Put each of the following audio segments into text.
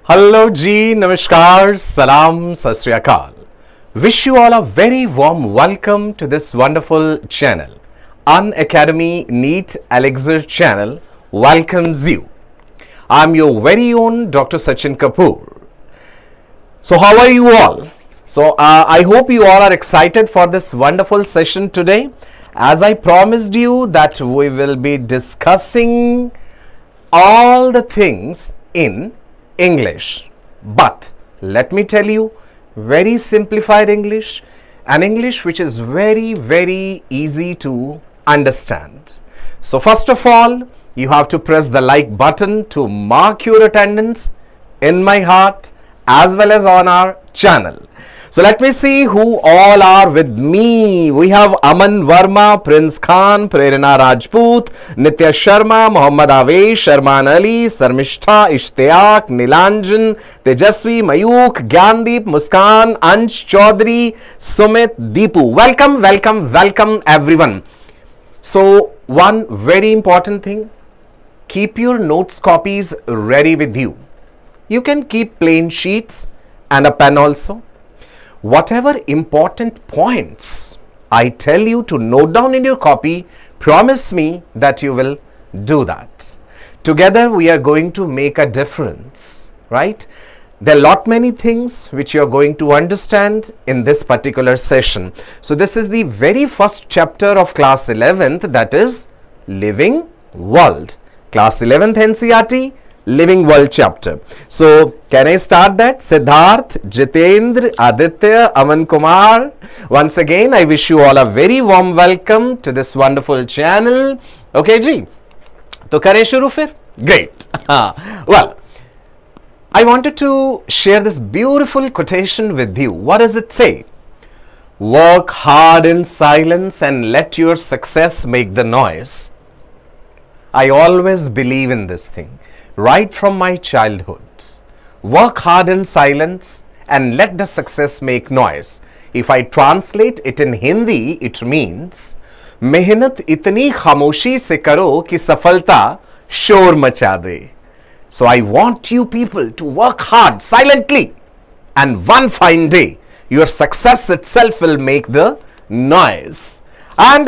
Hello Ji, Namaskar, Salam, Sat Sri Akal. Wish you all a very warm welcome to this wonderful channel. Unacademy NEET Elixir channel welcomes you. I'm your very own Dr Sachin Kapur. So how are you all? I hope you all are excited for this wonderful session today. As I promised you that we will be discussing all the things in English, but let me tell you, very simplified English, an English which is very easy to understand. So first of all, you have to press the like button to mark your attendance in my heart as well as on our channel. So let me see who all are with me. We have Aman Verma, Prince Khan, Prerna Rajput, Nitya Sharma, Muhammad Avesh, Sharman Ali, Sarmishtha, Ishtiyaq, Nilanjan, Tejaswi, Mayuk, Gyandeep, Muskan, Ansh, Chaudhary, Sumit, Deepu. Welcome everyone. So one very important thing, keep your notes copies ready with you. You can keep plain sheets and a pen also. Whatever important points I tell you to note down in your copy, promise me that you will do that. Together we are going to make a difference, right? There are lot many things which you are going to understand in this particular session. So this is the very first chapter of class 11th, that is Living World. Class 11th NCERT Living World chapter. So can I start that? Siddharth, Jitendra, Aditya, Aman Kumar. Once again, I wish you all a very warm welcome to this wonderful channel. Okay ji, to kare shuru fir? Great. Well, I wanted to share this beautiful quotation with you. What does it say? Work hard in silence and let your success make the noise. I always believe in this thing. Right from my childhood, work hard in silence and let the success make noise. If I translate it in Hindi, it means मेहनत इतनी खामोशी से करो कि सफलता शोर मचा दे. So I want you people to work hard silently, and one fine day your success itself will make the noise. And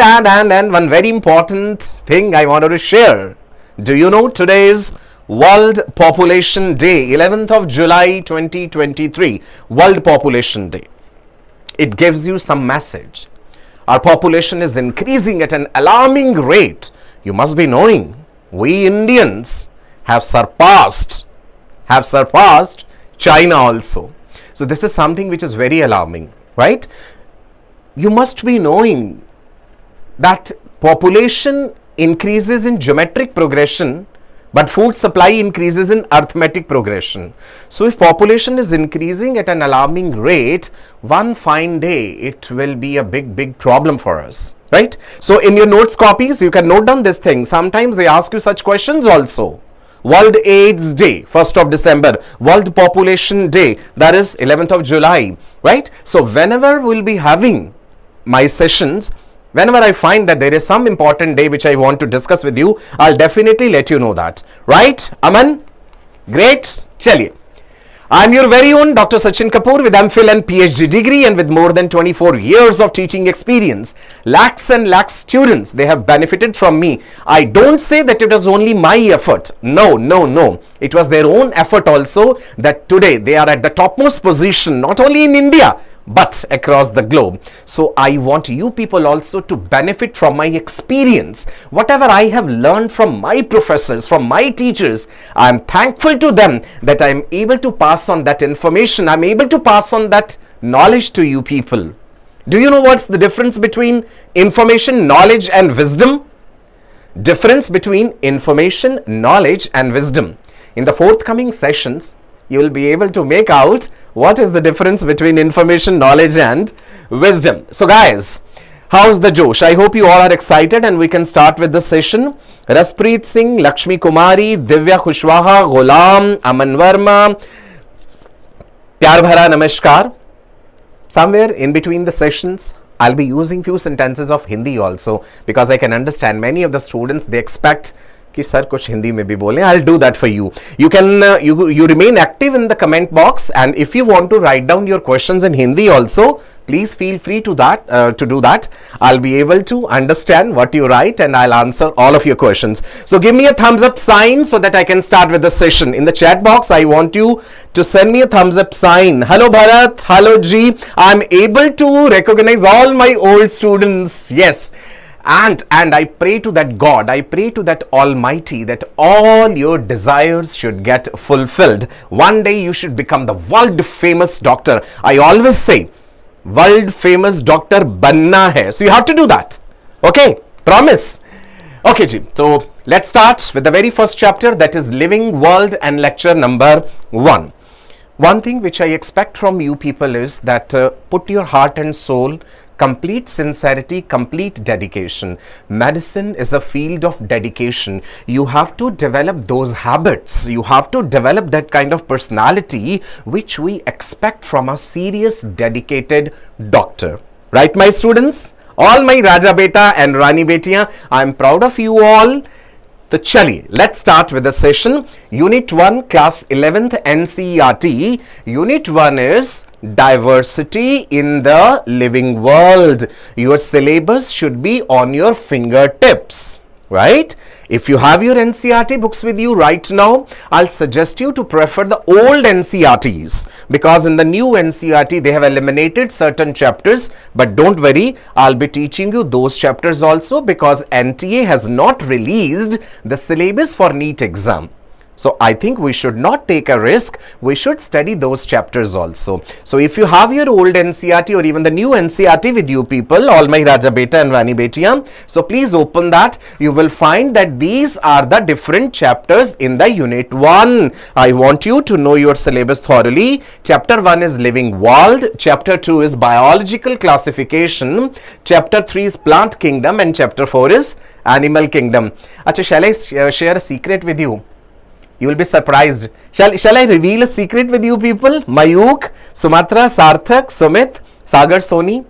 one very important thing I wanted to share. Do you know today is World Population Day, 11th of July 2023, World Population Day. It gives you some message. Our population is increasing at an alarming rate. You must be knowing, we Indians have surpassed China also. So this is something which is very alarming, right? You must be knowing that population increases in geometric progression, but food supply increases in arithmetic progression. So if population is increasing at an alarming rate, one fine day it will be a big problem for us, right? So in your notes copies, you can note down this thing. Sometimes they ask you such questions also. World AIDS Day, 1st of December, World Population Day, that is 11th of July, right? So whenever we'll be having my sessions, whenever I find that there is some important day which I want to discuss with you, I'll definitely let you know that. Right, Aman? Great. Chaliye. I'm your very own Dr. Sachin Kapur with MPhil and PhD degree and with more than 24 years of teaching experience. Lakhs and lakhs students, they have benefited from me. I don't say that it was only my effort. No. It was their own effort also that today they are at the topmost position, not only in India, but across the globe. So I want you people also to benefit from my experience. Whatever I have learned from my professors, from my teachers, I am thankful to them that I am able to pass on that information. I am able to pass on that knowledge to you people. Do you know what's the difference between information, knowledge and wisdom? Difference between information, knowledge and wisdom. In the forthcoming sessions, you will be able to make out what is the difference between information, knowledge and wisdom. So guys, how's the Josh? I hope you all are excited and we can start with the session. Raspreet Singh, Lakshmi Kumari, Divya Khushwaha, Ghulam, Aman Verma, Pyar Bhara Namaskar. Somewhere in between the sessions, I'll be using few sentences of Hindi also, because I can understand many of the students, they expect कि sir कुछ हिंदी में भी बोलें. I'll do that for you. You can you remain active in the comment box, and if you want to write down your questions in Hindi also, please feel free to do that. I'll be able to understand what you write and I'll answer all of your questions. So give me a thumbs up sign so that I can start with the session. In the chat box, I want you to send me a thumbs up sign. Hello Bharat, hello G. I'm able to recognize all my old students. Yes. And I pray to that God, I pray to that Almighty that all your desires should get fulfilled. One day you should become the world famous doctor. I always say, world famous doctor banna hai. So you have to do that. Okay, promise. Okay ji, so let's start with the very first chapter, that is Living World, and lecture number 1. One thing which I expect from you people is that put your heart and soul, complete sincerity, complete dedication. Medicine is a field of dedication. You have to develop those habits. You have to develop that kind of personality which we expect from a serious, dedicated doctor. Right, my students? All my Raja Beta and Rani Betiyan, I am proud of you all. So chaliye, let's start with the session. Unit 1, class 11th NCERT. Unit 1 is diversity in the living world. Your syllabus should be on your fingertips, right? If you have your NCERT books with you right now, I'll suggest you to prefer the old NCERTs, because in the new NCERT they have eliminated certain chapters, but don't worry, I'll be teaching you those chapters also, because NTA has not released the syllabus for NEET exam. So I think we should not take a risk. We should study those chapters also. So if you have your old NCERT or even the new NCERT with you people, all my Raja Beta and Rani Betiyan, so please open that. You will find that these are the different chapters in the Unit 1. I want you to know your syllabus thoroughly. Chapter 1 is Living World. Chapter 2 is Biological Classification. Chapter 3 is Plant Kingdom. And Chapter 4 is Animal Kingdom. Acha, shall I share a secret with you? You will be surprised. Shall I reveal a secret with you people? Mayuk, Sumatra, Sarthak, Sumit, Sagar, Soni.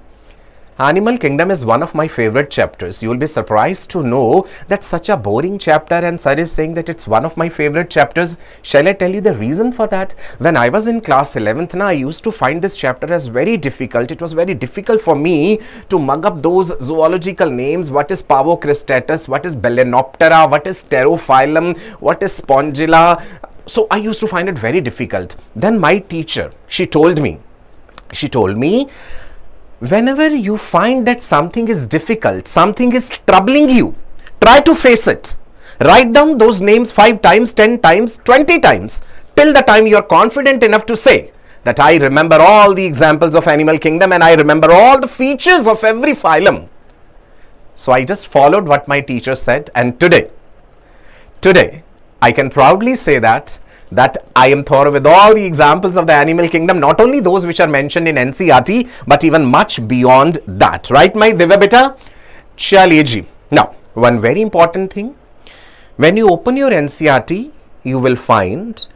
Animal Kingdom is one of my favorite chapters. You will be surprised to know that such a boring chapter, and sir is saying that it's one of my favorite chapters. Shall I tell you the reason for that? When I was in class 11th, I used to find this chapter as very difficult. It was very difficult for me to mug up those zoological names. What is Pavocrystatus? What is Belenoptera? What is Pterophyllum? What is Spongilla? So I used to find it very difficult. Then my teacher, she told me, whenever you find that something is difficult, something is troubling you, try to face it. Write down those names 5 times, 10 times, 20 times, till the time you are confident enough to say that I remember all the examples of Animal Kingdom and I remember all the features of every phylum. So I just followed what my teacher said, and today I can proudly say that I am thorough with all the examples of the Animal Kingdom, not only those which are mentioned in NCERT, but even much beyond that. Right, my Divya Beta? Chaliye ji. Now, one very important thing. When you open your NCERT, you will find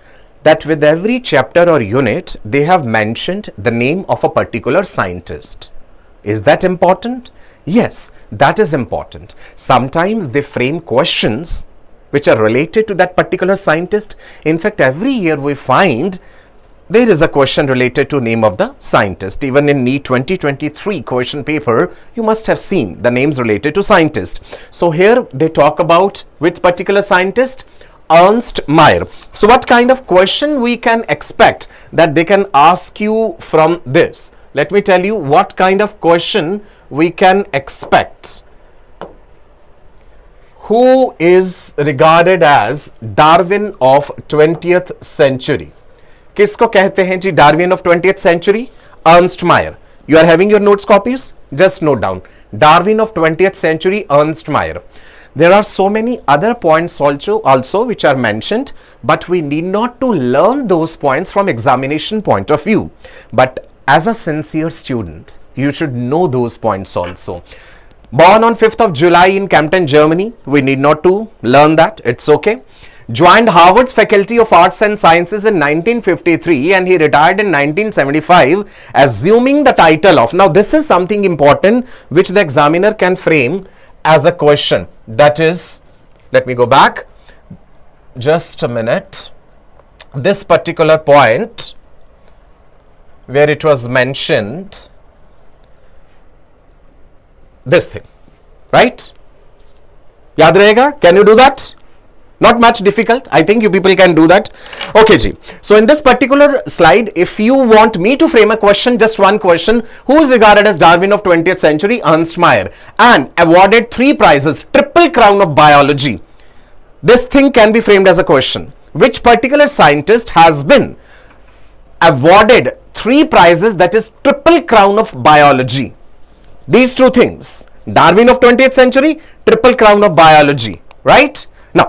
that with every chapter or unit, they have mentioned the name of a particular scientist. Is that important? Yes, that is important. Sometimes they frame questions which are related to that particular scientist. In fact, every year we find there is a question related to name of the scientist. Even in NEET 2023 question paper, you must have seen the names related to scientist. So here they talk about which particular scientist? Ernst Mayr. So what kind of question we can expect that they can ask you from this? Let me tell you what kind of question we can expect. Who is regarded as Darwin of 20th century? किसको कहते हैं जी Darwin of 20th century? Ernst Mayr. You are having your notes copies? Just note down. Darwin of 20th century, Ernst Mayr. There are so many other points also which are mentioned, but we need not to learn those points from examination point of view. But as a sincere student, you should know those points also. Born on 5th of July in Kempten, Germany. We need not to learn that. It's okay. Joined Harvard's Faculty of Arts and Sciences in 1953 and he retired in 1975, assuming the title of. Now this is something important which the examiner can frame as a question. That is, let me go back. just a minute, this particular point where it was mentioned, this thing, right? Yaad rahega? Can you do that? Not much difficult. I think you people can do that. Okay, ji. So in this particular slide, if you want me to frame a question, just one question: who is regarded as Darwin of 20th century? Ernst Mayr, and awarded 3 prizes, triple crown of biology. This thing can be framed as a question. Which particular scientist has been awarded 3 prizes, that is triple crown of biology? These 2 things, Darwin of 20th century, triple crown of biology, right? Now,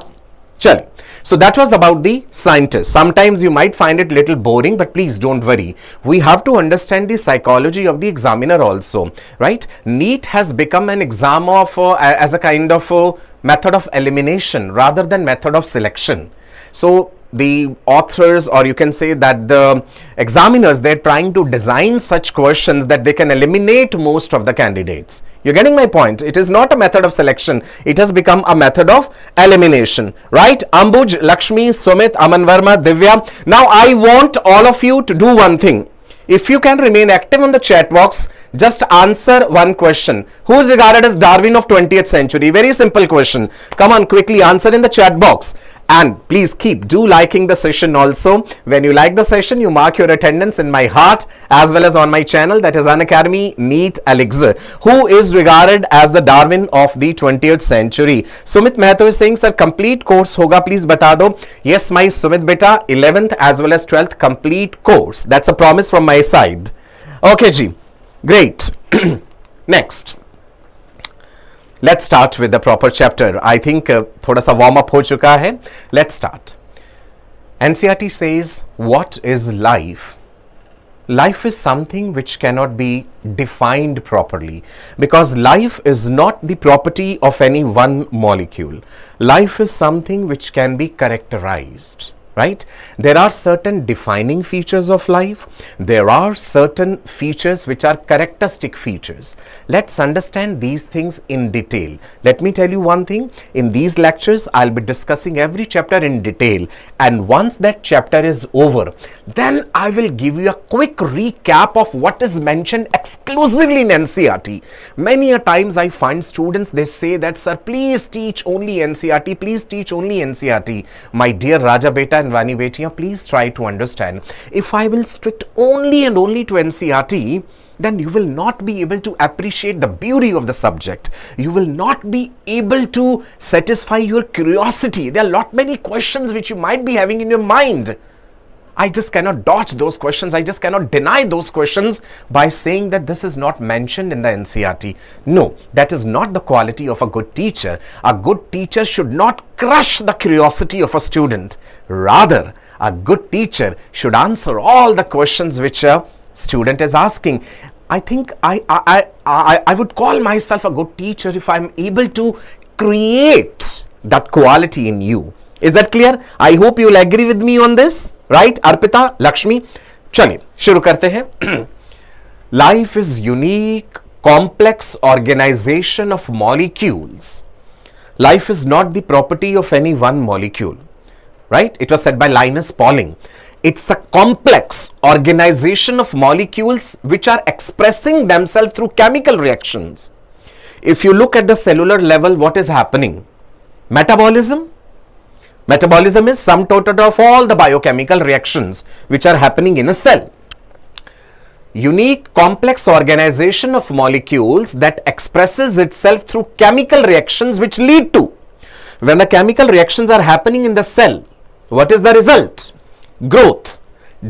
chal. So that was about the scientist. Sometimes you might find it little boring, but please don't worry. We have to understand the psychology of the examiner also, right? NEET has become an exam of as a kind of method of elimination rather than method of selection. So the authors, or you can say that the examiners, they're trying to design such questions that they can eliminate most of the candidates. You're getting my point? It is not a method of selection. It has become a method of elimination, right? Ambuj, Lakshmi, Sumit, Aman Verma, Divya. Now I want all of you to do one thing. If you can remain active on the chat box, just answer one question. Who is regarded as Darwin of 20th century? Very simple question. Come on, quickly answer in the chat box. And please do liking the session also. When you like the session, you mark your attendance in my heart as well as on my channel, that is Unacademy NEET Elixir. Who is regarded as the Darwin of the 20th century? Sumit Mehta is saying, sir, complete course hoga, please bata do. Yes, my Sumit beta, 11th as well as 12th complete course. That's a promise from my side. Okay, ji. Great. Next. Let's start with the proper chapter. I think thoda sa warm up ho chuka hai. Let's start. NCERT says, what is life? Life is something which cannot be defined properly, because life is not the property of any one molecule. Life is something which can be characterized. Right? There are certain defining features of life. There are certain features which are characteristic features. Let's understand these things in detail. Let me tell you one thing. In these lectures, I'll be discussing every chapter in detail. And once that chapter is over, then I will give you a quick recap of what is mentioned exclusively in NCERT. Many a times I find students, they say that, sir, please teach only NCERT. Please teach only NCERT. My dear Raja Beta and Vani Betiya, please try to understand. If I will strict only and only to NCERT, then you will not be able to appreciate the beauty of the subject. You will not be able to satisfy your curiosity. There are many questions which you might be having in your mind. I just cannot dodge those questions. I just cannot deny those questions by saying that this is not mentioned in the NCERT. No, that is not the quality of a good teacher. A good teacher should not crush the curiosity of a student. Rather, a good teacher should answer all the questions which a student is asking. I think I would call myself a good teacher if I'm able to create that quality in you. Is that clear? I hope you will agree with me on this. Right, Arpita, Lakshmi? Chaliye, shuru karte hain. Life is unique, complex organization of molecules. Life is not the property of any one molecule. Right? It was said by Linus Pauling. It's a complex organization of molecules which are expressing themselves through chemical reactions. If you look at the cellular level, what is happening? Metabolism. Metabolism is sum total of all the biochemical reactions which are happening in a cell. Unique complex organization of molecules that expresses itself through chemical reactions which lead to. When the chemical reactions are happening in the cell, what is the result? Growth,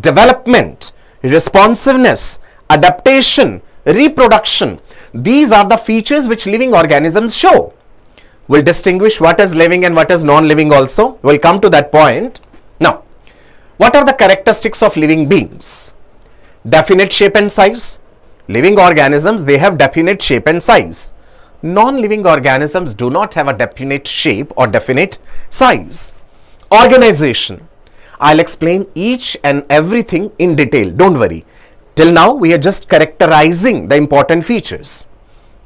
development, responsiveness, adaptation, reproduction. These are the features which living organisms show. We'll distinguish what is living and what is non-living also. We'll come to that point. Now, what are the characteristics of living beings? Definite shape and size. Living organisms, they have definite shape and size. Non-living organisms do not have a definite shape or definite size. Organization. I'll explain each and everything in detail. Don't worry. Till now, we are just characterizing the important features.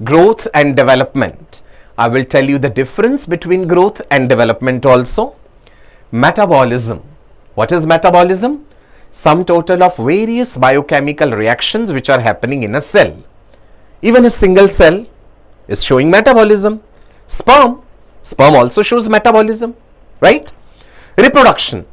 Growth and development. I will tell you the difference between growth and development also. Metabolism. What is metabolism? Sum total of various biochemical reactions which are happening in a cell. Even a single cell is showing metabolism. Sperm also shows metabolism, right? Reproduction.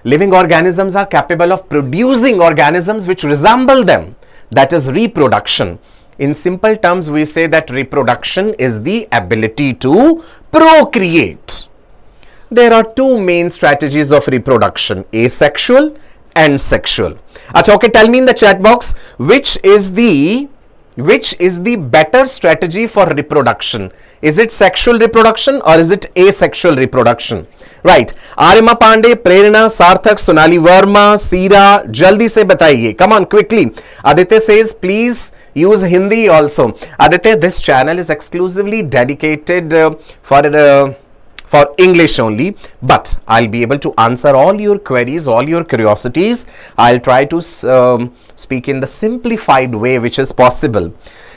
Living organisms are capable of producing organisms which resemble them. That is reproduction. In simple terms, we say that reproduction is the ability to procreate. There are two main strategies of reproduction, asexual and sexual. Achha, okay, tell me in the chat box which is the better strategy for reproduction. Is it sexual reproduction or is it asexual reproduction? Right. Arima Pandey, Prerna, Sarthak, Sonali Verma, Seera, jaldi se bataiye. Come on, quickly. Aditya says, please use Hindi also. Aditya, this channel is exclusively dedicated for English only, but I'll be able to answer all your queries, all your curiosities. I'll try to speak in the simplified way which is possible.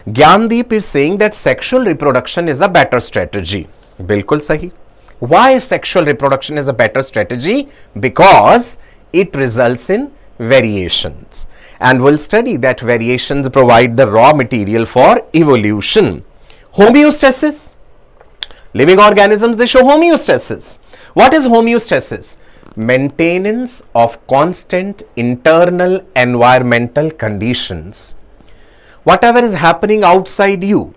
Gyandeep is saying that sexual reproduction is a better strategy. Bilkul sahi. Why sexual reproduction is a better strategy? Because it results in variations. And we'll study that variations provide the raw material for evolution. Homeostasis. Living organisms, they show homeostasis. What is homeostasis? Maintenance of constant internal environmental conditions. Whatever is happening outside you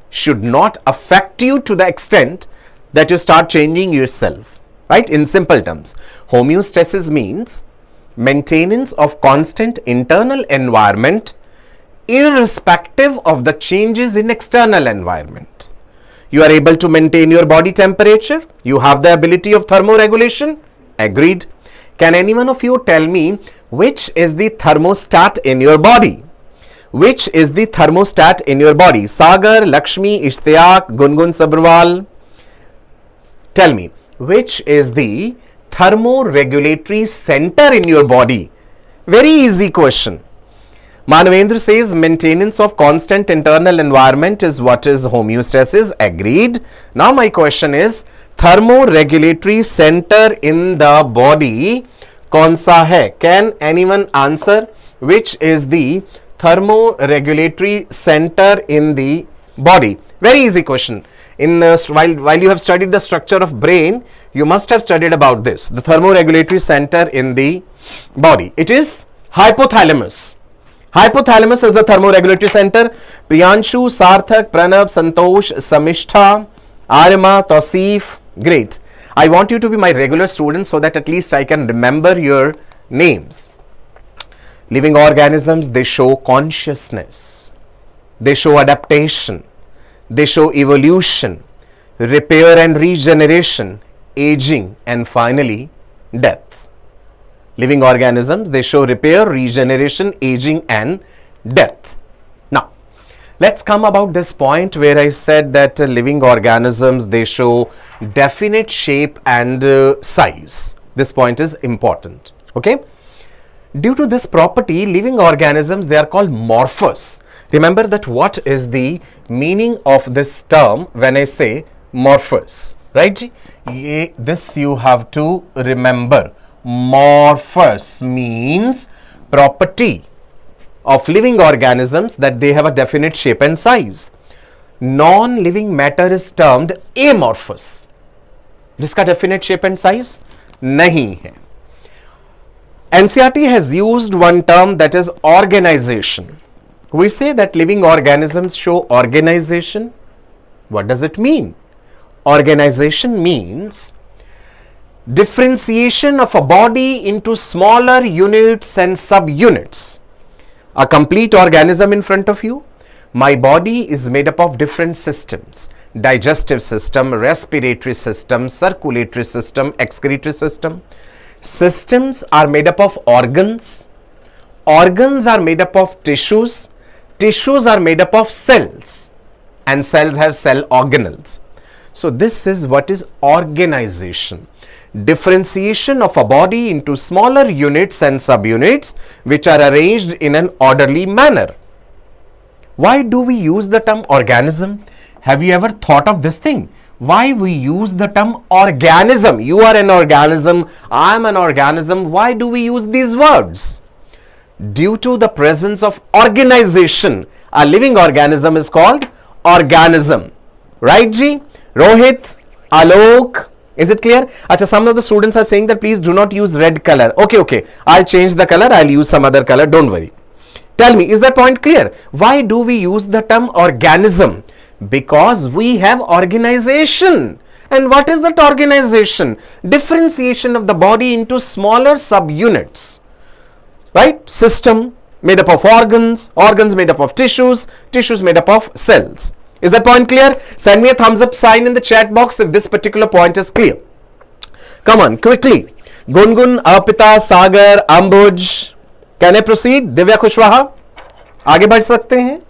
should not affect you to the extent that you start changing yourself, right? In simple terms, homeostasis means maintenance of constant internal environment irrespective of the changes in external environment. You are able to maintain your body temperature. You have the ability of thermoregulation. Agreed. Can any one of you tell me which is the thermostat in your body? Which is the thermostat in your body? Sagar, Lakshmi, Ishtyak, Gungun Sabharwal. Tell me, which is the thermoregulatory center in your body? Very easy question. Manavendra says maintenance of constant internal environment is what is homeostasis. Agreed. Now my question is, thermoregulatory center in the body kaun sa hai? Can anyone answer which is the thermoregulatory center in the body? Very easy question. While you have studied the structure of brain, you must have studied about this. The thermoregulatory center in the body. It is hypothalamus. Hypothalamus is the thermoregulatory center. Priyanshu, Sarthak, Pranab, Santosh, Samishtha, Arima, Tausif. Great. I want you to be my regular students so that at least I can remember your names. Living organisms, they show consciousness. They show adaptation. They show evolution, repair and regeneration, aging, and finally death. Living organisms, they show repair, regeneration, aging, and death. Now, let's come about this point where I said that living organisms, they show definite shape and size. This point is important. Okay. Due to this property, living organisms, they are called Morphus. Remember that what is the meaning of this term when I say Morphus, right? This you have to remember. Morphus means property of living organisms that they have a definite shape and size. Non-living matter is termed amorphous. जिसका definite shape and size नहीं है. NCERT has used one term that is organization. We say that living organisms show organization. What does it mean? Organization means differentiation of a body into smaller units and subunits. A complete organism in front of you. My body is made up of different systems. Digestive system, respiratory system, circulatory system, excretory system. Systems are made up of organs. Organs are made up of tissues. Tissues are made up of cells. And cells have cell organelles. So this is what is organization. Differentiation of a body into smaller units and subunits which are arranged in an orderly manner. Why do we use the term organism? Have you ever thought of this thing? Why we use the term organism? You are an organism, I am an organism. Why do we use these words? Due to the presence of organization. A living organism is called organism. Right, Ji? Rohit, Alok, is it clear? Achha, some of the students are saying that please do not use red color. Okay. I'll change the color. I'll use some other color. Don't worry. Tell me, is that point clear? Why do we use the term organism? Because we have organization. And what is that organization? Differentiation of the body into smaller subunits. Right? System made up of organs, organs made up of tissues, tissues made up of cells. Is that point clear? Send me a thumbs up sign in the chat box if this particular point is clear. Come on, quickly. Gungun, Arpita, Sagar, Ambuj. Can I proceed? Divya Kushwaha? आगे बढ़ सकते हैं?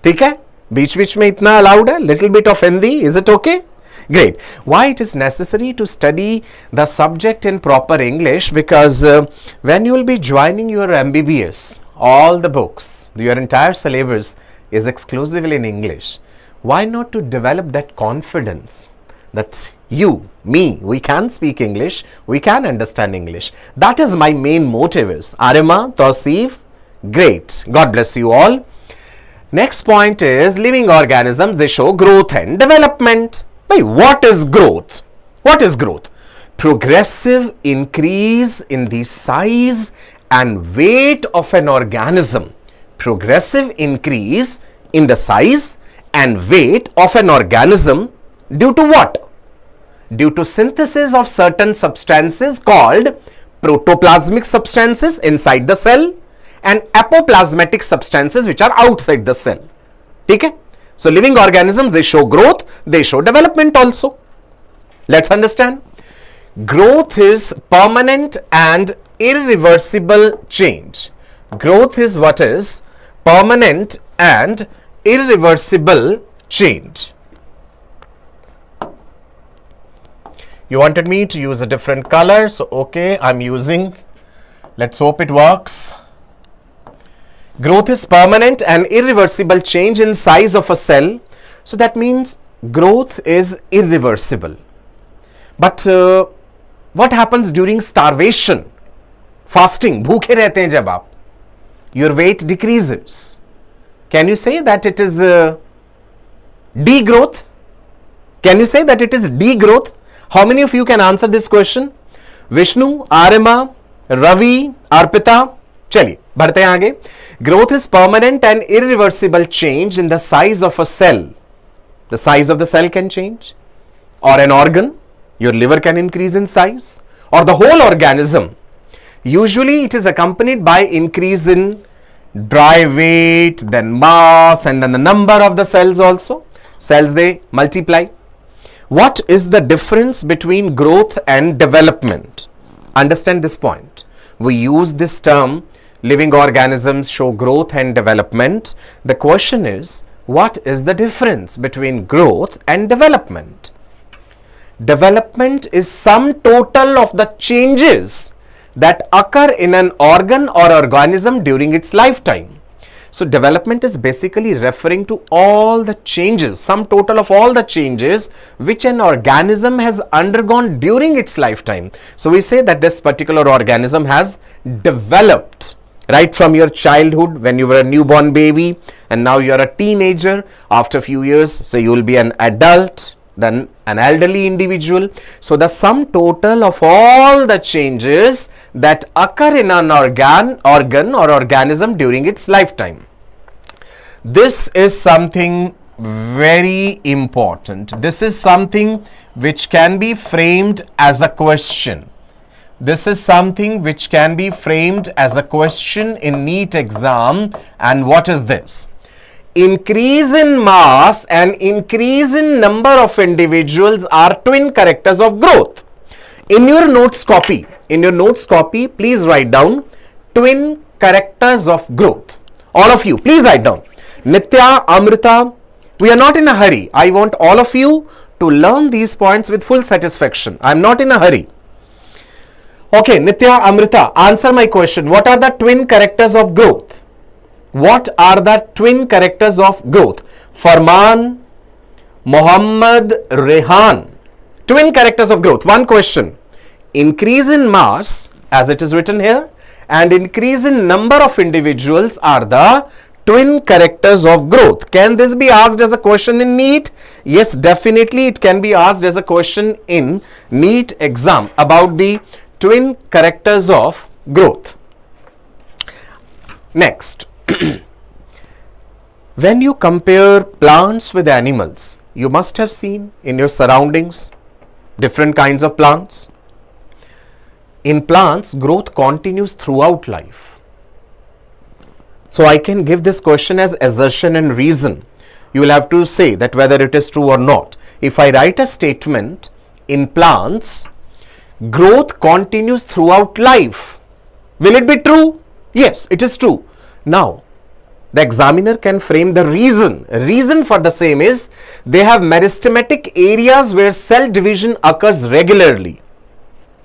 ठीक है? बीच में इतना allowed है? Little bit of Hindi. Is it okay? Great. Why it is necessary to study the subject in proper English? Because when you will be joining your MBBS, all the books, your entire syllabus is exclusively in English. Why not to develop that confidence that you, me, we can speak English, we can understand English. That is my main motive is. Arima, Tausif, great. God bless you all. Next point is living organisms, they show growth and development. Wait, what is growth? What is growth? Progressive increase in the size and weight of an organism. Progressive increase in the size and weight of an organism due to what? Due to synthesis of certain substances called protoplasmic substances inside the cell and apoplasmatic substances which are outside the cell. Okay? So living organisms, they show growth, they show development also. Let's understand. Growth is permanent and irreversible change. Growth is what is permanent and irreversible change. You wanted me to use a different color, so okay, I'm using. Let's hope it works. Growth is permanent and irreversible change in size of a cell. So that means growth is irreversible. But what happens during starvation? Fasting, bhooke rehte hain jab aap, your weight decreases. Can you say that it is degrowth? Can you say that it is degrowth? How many of you can answer this question? Vishnu, Arima, Ravi, Arpita. चलिए बढ़ते हैं आगे. Growth is permanent and irreversible change in the size of a cell. The size of the cell can change, or an organ, your liver can increase in size, or the whole organism. Usually it is accompanied by increase in dry weight, then mass, and then the number of the cells also. Cells, they multiply. What is the difference between growth and development? Understand this point. We use this term, living organisms show growth and development. The question is, what is the difference between growth and development? Development is sum total of the changes that occur in an organ or organism during its lifetime. So development is basically referring to all the changes, sum total of all the changes which an organism has undergone during its lifetime. So we say that this particular organism has developed right from your childhood when you were a newborn baby, and now you are a teenager. After a few years, say you will be an adult, then an elderly individual. So the sum total of all the changes that occur in an organ or organism during its lifetime. This is something very important. This is something which can be framed as a question. This is something which can be framed as a question in NEET exam. And what is this? Increase in mass and increase in number of individuals are twin characters of growth. In your notes copy, please write down twin characters of growth. All of you, please write down. Nitya, Amrita, we are not in a hurry. I want all of you to learn these points with full satisfaction. I am not in a hurry. Okay, Nitya, Amrita, answer my question. What are the twin characters of growth? What are the twin characters of growth? Farman, Mohammad Rehan. Twin characters of growth. One question. Increase in mass, as it is written here, and increase in number of individuals are the twin characters of growth. Can this be asked as a question in NEET? Yes, definitely it can be asked as a question in NEET exam about the twin characters of growth. Next, when you compare plants with animals, you must have seen in your surroundings different kinds of plants. In plants, growth continues throughout life. So I can give this question as assertion and reason. You will have to say that whether it is true or not. If I write a statement, in plants, growth continues throughout life, will it be true? Yes, it is true. Now, the examiner can frame the reason. Reason for the same is they have meristematic areas where cell division occurs regularly.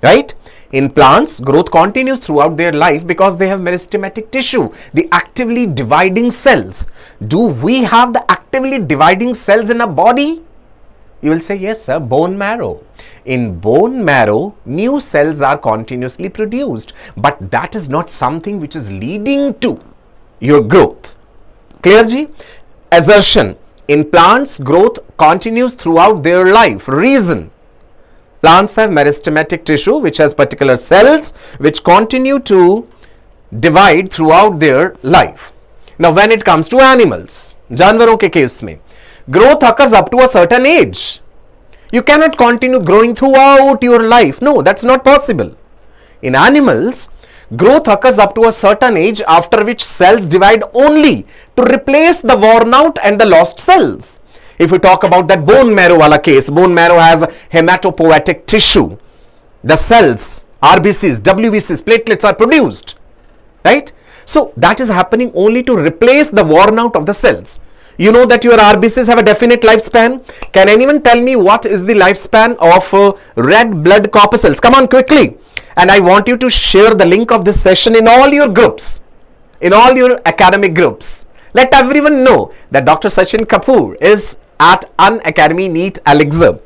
Right? In plants, growth continues throughout their life because they have meristematic tissue, the actively dividing cells. Do we have the actively dividing cells in a body? You will say, yes, sir, bone marrow. In bone marrow, new cells are continuously produced, but that is not something which is leading to your growth. Clear, ji? Assertion. In plants, growth continues throughout their life. Reason. Plants have meristematic tissue which has particular cells which continue to divide throughout their life. Now, when it comes to animals, जानवरों के case में, growth occurs up to a certain age. You cannot continue growing throughout your life. No, that's not possible. In animals, growth occurs up to a certain age after which cells divide only to replace the worn out and the lost cells. If we talk about that bone marrow wala case, bone marrow has hematopoietic tissue. The cells, RBCs, WBCs, platelets are produced, right? So that is happening only to replace the worn out of the cells. You know that your RBCs have a definite lifespan. Can anyone tell me what is the lifespan of red blood corpuscles? Come on quickly. And I want you to share the link of this session in all your groups, in all your academic groups. Let everyone know that Dr. Sachin Kapur is at Unacademy NEET Elixir.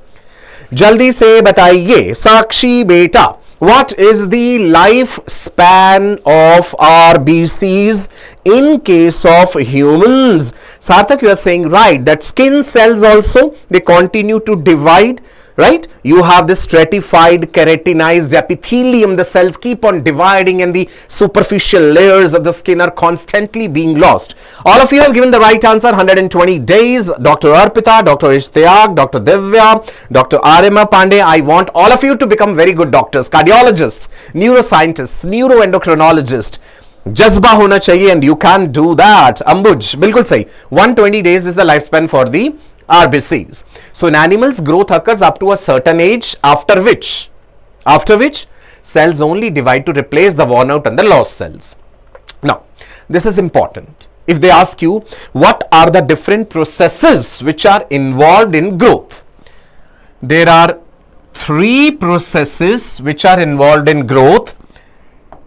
Jaldi se bataiye, Sakshi beta, what is the lifespan of RBCs in case of humans? Sarthak, you are saying right that skin cells also, they continue to divide, right? You have this stratified keratinized epithelium. The cells keep on dividing and the superficial layers of the skin are constantly being lost. All of you have given the right answer, 120 days. Dr. Arpita, Dr. Ishtiyaq, Dr. Divya, Dr. Arima Pandey. I want all of you to become very good doctors, cardiologists, neuroscientists, neuroendocrinologists. Jazba hona chahiye and you can do that. Ambuj, bilkul sahi. 120 days is the lifespan for the RBCs. So in animals, growth occurs up to a certain age after which cells only divide to replace the worn out and the lost cells. Now, this is important. If they ask you what are the different processes which are involved in growth, there are 3 processes which are involved in growth: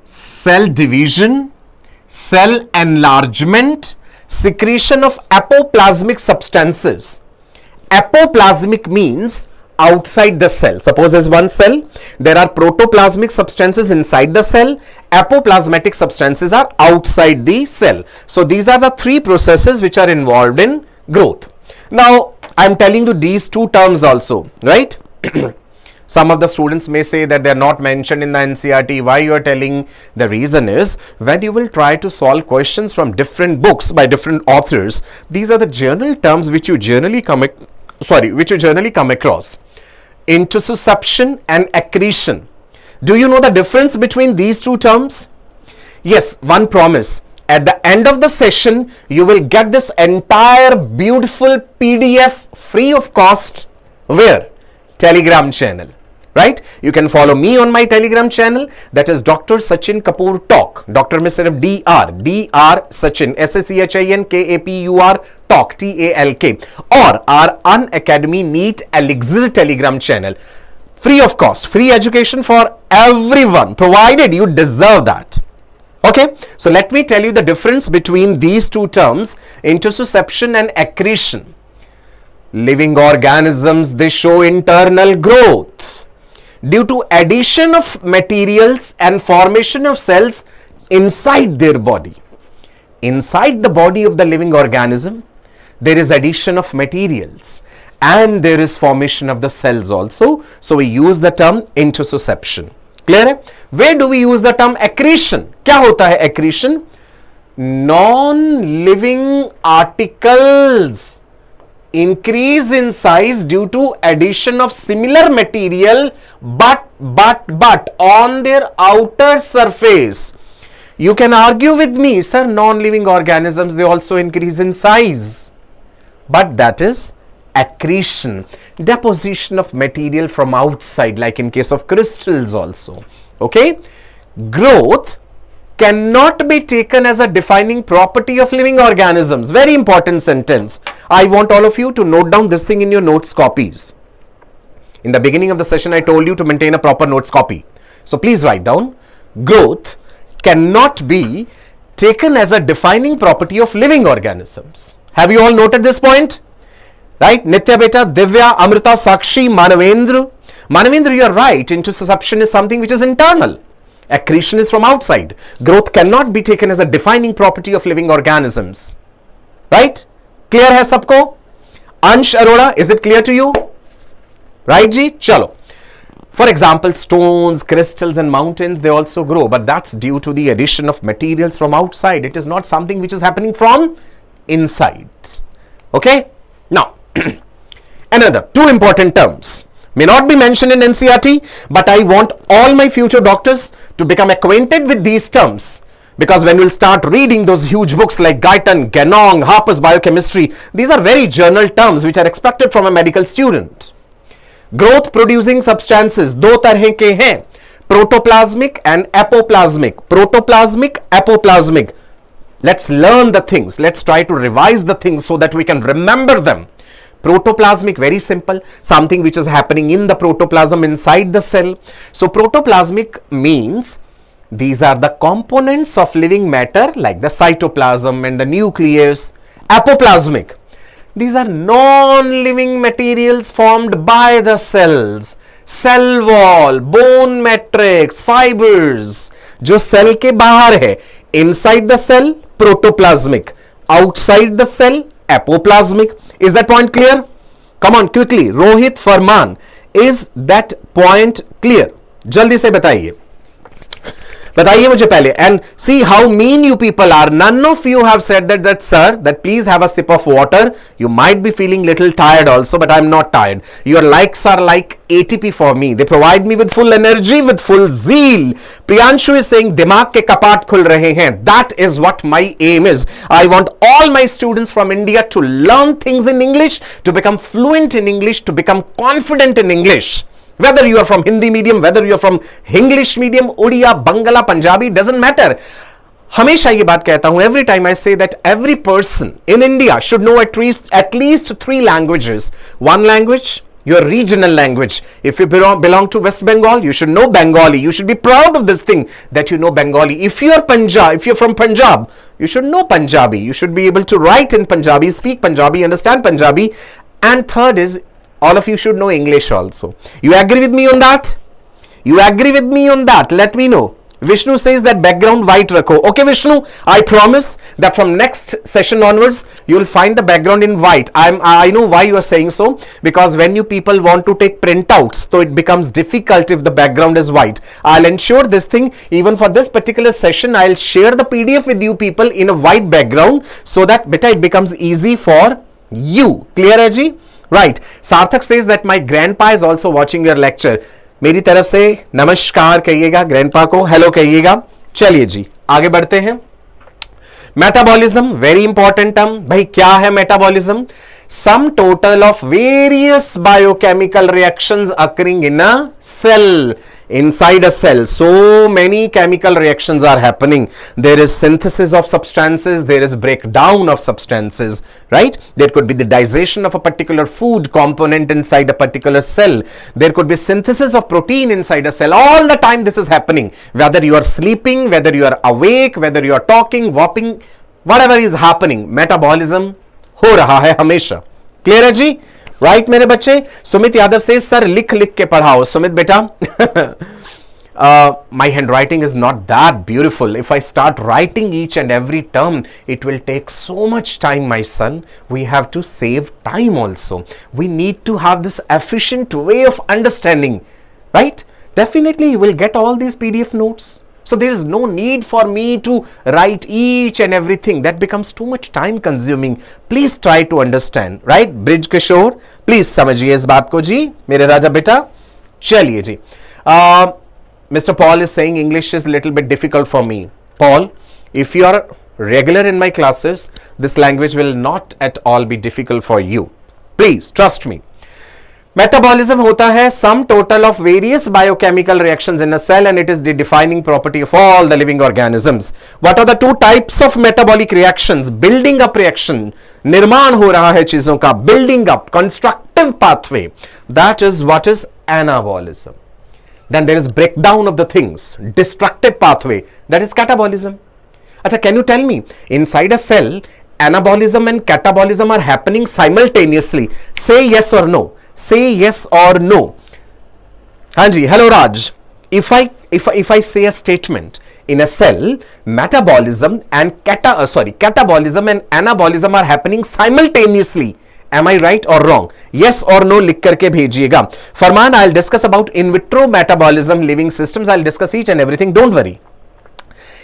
cell division, cell enlargement, secretion of apoplasmic substances. Apoplasmic means outside the cell. Suppose there's one cell, there are protoplasmic substances inside the cell, apoplasmatic substances are outside the cell. So these are the 3 processes which are involved in growth. Now I am telling you these 2 terms also, right? Some of the students may say that they are not mentioned in the NCERT. Why you are telling? The reason is when you will try to solve questions from different books by different authors, these are the general terms which you generally come across. Intussusception and accretion. Do you know the difference between these 2 terms? Yes, one promise. At the end of the session, you will get this entire beautiful PDF free of cost. Where? Telegram channel. Right? You can follow me on my Telegram channel, that is Dr. Sachin Kapur Talk. Dr. Mr. Dr. Sachin, Sachin Kapur Talk, TALK, or our Unacademy NEET Elixir Telegram channel. Free of cost, free education for everyone, provided you deserve that. Okay, so let me tell you the difference between these 2 terms, intussusception and accretion. living organisms, they show internal growth due to addition of materials and formation of cells inside their body. Inside the body of the living organism, there is addition of materials and there is formation of the cells also. So we use the term intussusception. Clear है? Where do we use the term accretion? क्या होता है accretion? Non-living articles increase in size due to addition of similar material but on their outer surface. You can argue with me, sir, non-living organisms, they also increase in size. But that is accretion, deposition of material from outside, like in case of crystals also. Okay? Growth cannot be taken as a defining property of living organisms. Very important sentence. I want all of you to note down this thing in your notes copies. In the beginning of the session, I told you to maintain a proper notes copy. So please write down, growth cannot be taken as a defining property of living organisms. Have you all noted this point? Right? Nitya Beta, Divya, Amrita, Sakshi, Manavendra. Manavendra, you are right. Intussusception is something which is internal. Accretion is from outside. Growth cannot be taken as a defining property of living organisms. Right? Clear hai sabko? Ansh Arora, is it clear to you? Right, ji? Chalo. For example, stones, crystals and mountains, they also grow, but that's due to the addition of materials from outside. It is not something which is happening from inside. Okay? Now, another two important terms may not be mentioned in NCERT, but I want all my future doctors to become acquainted with these terms, because when we'll start reading those huge books like Guyton, Ganong, Harper's Biochemistry, these are very journal terms which are expected from a medical student. Growth producing substances दो तरह के हैं, protoplasmic and apoplasmic. Protoplasmic, apoplasmic. Let's learn the things. Let's try to revise the things so that we can remember them. Protoplasmic, very simple, something which is happening in the protoplasm inside the cell. So protoplasmic means these are the components of living matter like the cytoplasm and the nucleus. Apoplasmic, these are non-living materials formed by the cells. Cell wall, bone matrix, fibers, जो cell के बाहर है. Inside the cell, protoplasmic. Outside the cell, apoplasmic. Is that point clear? Come on, quickly. Rohit Farman, is that point clear? जल्दी से बताइए. बताइए मुझे पहले. And see how mean you people are. None of you have said that sir, that please have a sip of water. You might be feeling little tired also, but I'm not tired. Your likes are like ATP for me. They provide me with full energy, with full zeal. Priyanshu is saying दिमाग के कपाट खुल रहे हैं. That is what my aim is. I want all my students from India to learn things in English, to become fluent in English, to become confident in English. Whether you are from Hindi medium, whether you are from English medium, Odia, Bangla, Punjabi, doesn't matter. हमेशा ये बात कहता हूं, every time I say that every person in India should know at least 3 languages. One language, your regional language. If you belong to West Bengal, you should know Bengali. You should be proud of this thing that you know Bengali. If you're from Punjab, you should know Punjabi. You should be able to write in Punjabi, speak Punjabi, understand Punjabi. And third is, all of you should know English also. You agree with me on that? You agree with me on that? Let me know. Vishnu says that background white rakho. Okay, Vishnu, I promise that from next session onwards, you will find the background in white. I know why you are saying so, because when you people want to take printouts, so it becomes difficult if the background is white. I'll ensure this thing, even for this particular session, I'll share the PDF with you people in a white background, so that beta it becomes easy for you. Clear hai ji? Right. Sarthak says that my grandpa is also watching your lecture. मेरी तरफ से नमस्कार कहिएगा grandpa को, hello कहिएगा. चलिए जी आगे बढ़ते हैं. Metabolism, very important term. भाई क्या है metabolism? Sum total of various biochemical reactions occurring in a cell, inside a cell. So many chemical reactions are happening. There is synthesis of substances, there is breakdown of substances, right? There could be the digestion of a particular food component inside a particular cell. There could be synthesis of protein inside a cell. All the time this is happening. Whether you are sleeping, whether you are awake, whether you are talking, walking, whatever is happening, metabolism हो रहा है हमेशा. Clear है जी? Right मेरे बच्चे? सुमित यादव से sir लिख लिख के पढ़ाओ. सुमित बेटा my handwriting is not that beautiful. If I start writing each and every term, it will take so much time, my son. We have to save time also. We need to have this efficient way of understanding, right? Definitely you will get all these PDF notes. So there is no need for me to write each and everything. That becomes too much time consuming. Please try to understand, right? Bridge Kishore, please समझिए इस बात को जी, मेरे राजा बेटा. चलिए जी. Mr. Paul is saying English is a little bit difficult for me. Paul, if you are regular in my classes, this language will not at all be difficult for you. Please trust me. Metabolism होता है sum total of various biochemical reactions in a cell and it is the defining property of all the living organisms. What are the two types of metabolic reactions? Building up reaction, निर्माण हो रहा है चीजों का, building up, constructive pathway. That is what is anabolism. Then there is breakdown of the things, destructive pathway, that is catabolism. Acha, can you tell me, inside a cell, anabolism and catabolism are happening simultaneously? Say yes or no. Say yes or no. Hanji, hello Raj. If I say a statement in a cell, metabolism and catabolism and anabolism are happening simultaneously. Am I right or wrong? Yes or no लिख करके भेजिएगा. Farman, I'll discuss about in vitro metabolism, living systems. I'll discuss each and everything. Don't worry.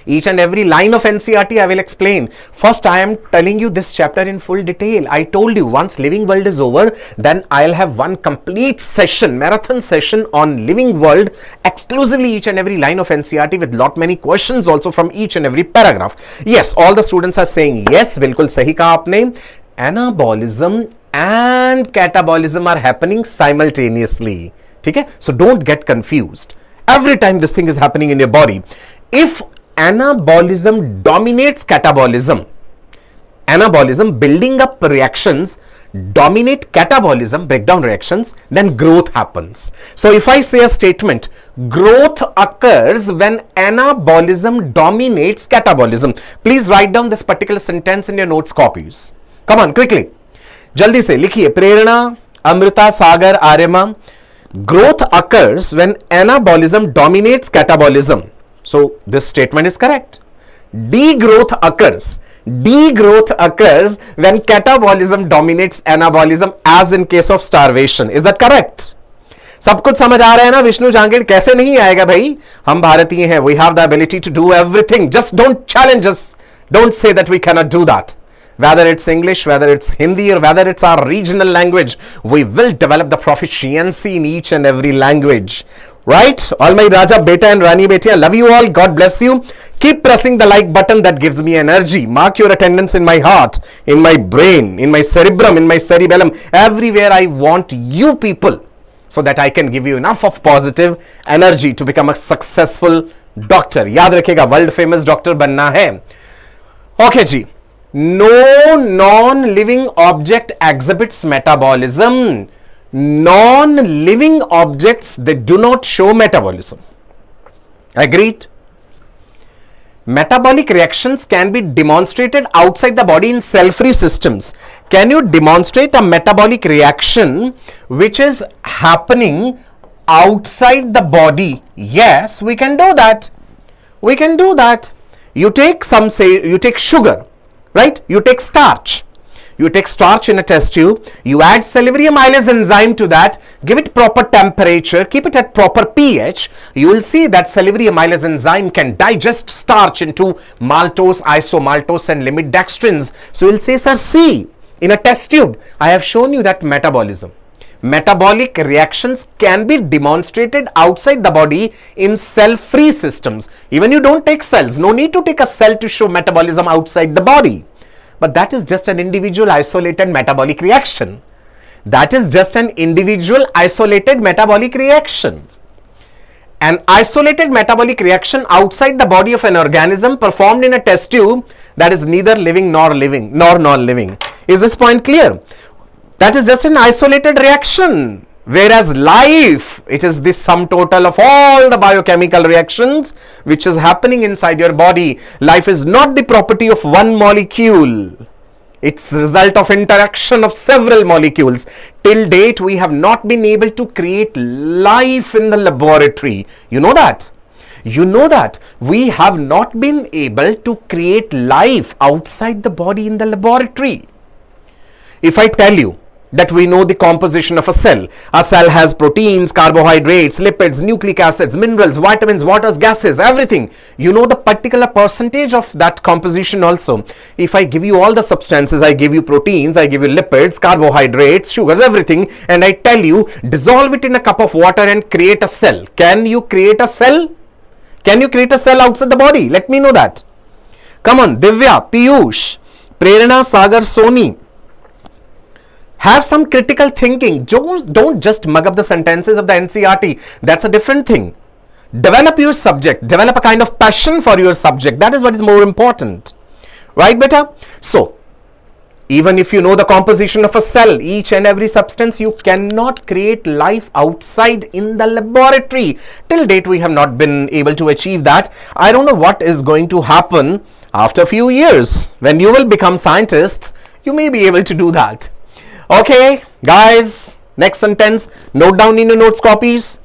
Each and every line of NCERT I will explain. First, I am telling you this chapter in full detail. I told you once living world is over, then I'll have one complete session, marathon session on living world, exclusively each and every line of NCERT with lot many questions also from each and every paragraph. Yes, all the students are saying yes. बिल्कुल सही कहा आपने. Anabolism and catabolism are happening simultaneously. ठीक है? So don't get confused. Every time this thing is happening in your body. If anabolism dominates catabolism, anabolism, building up reactions, dominate catabolism, breakdown reactions, then growth happens. So if I say a statement, growth occurs when anabolism dominates catabolism. Please write down this particular sentence in your notes copies. Come on, quickly. जल्दी से लिखिए. प्रेरणा, अमृता, सागर, Aryama. Growth occurs when anabolism dominates catabolism. So this statement is correct. Degrowth occurs. Degrowth occurs when catabolism dominates anabolism, as in case of starvation. Is that correct? सब कुछ समझ आ रहा है ना विष्णु जहांगीर? कैसे नहीं आएगा भाई? हम भारतीय हैं. We have the ability to do everything. Just don't challenge us. Don't say that we cannot do that. Whether it's English, whether it's Hindi, or whether it's our regional language, we will develop the proficiency in each and every language. Right? All my Raja Beta and Rani Beti, I love you all. God bless you. Keep pressing the like button. That gives me energy. Mark your attendance in my heart, in my brain, in my cerebrum, in my cerebellum. Everywhere I want you people, so that I can give you enough of positive energy to become a successful doctor. याद रखिएगा, world famous doctor बनना है. Okay ji. No non-living object exhibits metabolism. Non-living objects, they do not show metabolism. Agreed? Metabolic reactions can be demonstrated outside the body in cell-free systems. Can you demonstrate a metabolic reaction which is happening outside the body? Yes, we can do that. We can do that. You take you take sugar. Right? You take starch. You take starch in a test tube. You add salivary amylase enzyme to that. Give it proper temperature. Keep it at proper pH. You will see that salivary amylase enzyme can digest starch into maltose, isomaltose, and limit dextrins. So you will say, sir, see, in a test tube, I have shown you that metabolism. Metabolic reactions can be demonstrated outside the body in cell-free systems. Even you don't take cells. No need to take a cell to show metabolism outside the body. But that is just an individual isolated metabolic reaction. That is just an individual isolated metabolic reaction. An isolated metabolic reaction outside the body of an organism performed in a test tube, that is neither living nor non-living. Is this point clear? That is just an isolated reaction, whereas life, it is the sum total of all the biochemical reactions which is happening inside your body. Life is not the property of one molecule. It's result of interaction of several molecules. Till date, we have not been able to create life in the laboratory. You know that? You know that we have not been able to create life outside the body in the laboratory. If I tell you that we know the composition of a cell has proteins, carbohydrates, lipids, nucleic acids, minerals, vitamins, waters, gases, everything. You know the particular percentage of that composition also. If I give you all the substances, I give you proteins, I give you lipids, carbohydrates, sugars, everything, and I tell you dissolve it in a cup of water and create a cell. Can you create a cell? Can you create a cell outside the body? Let me know that. Come on, Divya, Piyush, Prerana, Sagar, Soni. Have some critical thinking. Don't just mug up the sentences of the NCERT. That's a different thing. Develop your subject. Develop a kind of passion for your subject. That is what is more important. Right, beta? So, even if you know the composition of a cell, each and every substance, you cannot create life outside in the laboratory. Till date, we have not been able to achieve that. I don't know what is going to happen after a few years. When you will become scientists, you may be able to do that. Okay, guys, next sentence, note down in your notes copies.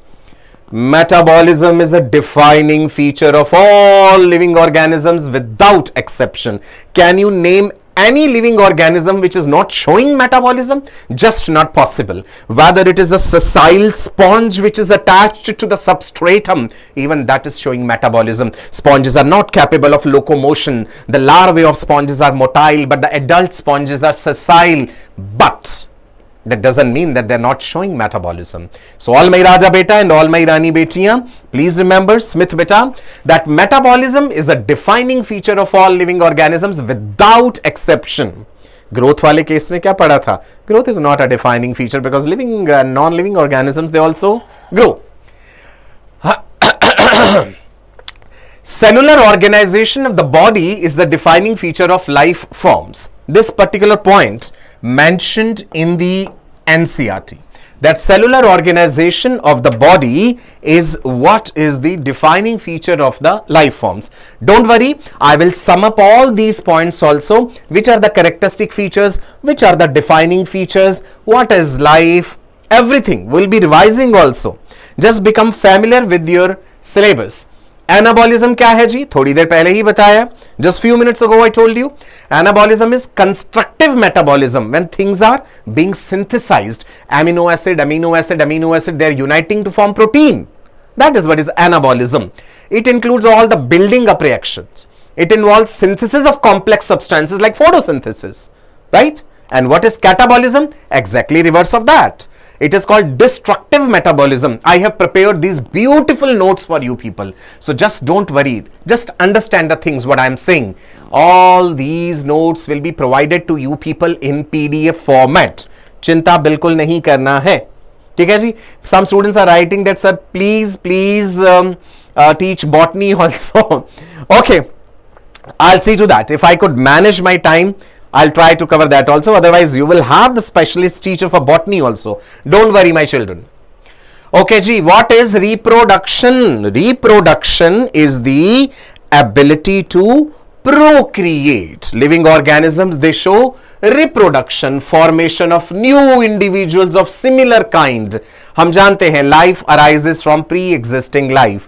Metabolism is a defining feature of all living organisms without exception. Can you name any living organism which is not showing metabolism? Just not possible. Whether it is a sessile sponge which is attached to the substratum, even that is showing metabolism. Sponges are not capable of locomotion. The larvae of sponges are motile, but the adult sponges are sessile. But that doesn't mean that they're not showing metabolism. So all my Raja beta and all my Rani betiyan, please remember, Smith beta, that metabolism is a defining feature of all living organisms without exception. Growth wale case mein kya pada tha? Growth is not a defining feature because living non-living organisms, they also grow. Cellular organization of the body is the defining feature of life forms. This particular point mentioned in the NCERT, that cellular organization of the body is what is the defining feature of the life forms. Don't worry, I will sum up all these points also, which are the characteristic features, which are the defining features, what is life, everything will be revising also. Just become familiar with your syllabus. Anabolism क्या है जी? थोड़ी देर पहले ही बताया. Just few minutes ago I told you. Anabolism is constructive metabolism when things are being synthesized. Amino acid, they are uniting to form protein. That is what is anabolism. It includes all the building up reactions. It involves synthesis of complex substances like photosynthesis, right? And what is catabolism? Exactly reverse of that. It is called destructive metabolism. I have prepared these beautiful notes for you people. So just don't worry. Just understand the things what I am saying. All these notes will be provided to you people in PDF format. Chinta bilkul nahi karna hai. ठीक है जी? Some students are writing that, sir, please teach botany also. Okay, I'll see to that. If I could manage my time, I'll try to cover that also. Otherwise, you will have the specialist teacher for botany also. Don't worry, my children. Okay, ji, what is reproduction? Reproduction is the ability to procreate. Living organisms, they show reproduction, formation of new individuals of similar kind. हम जानते हैं life arises from pre-existing life.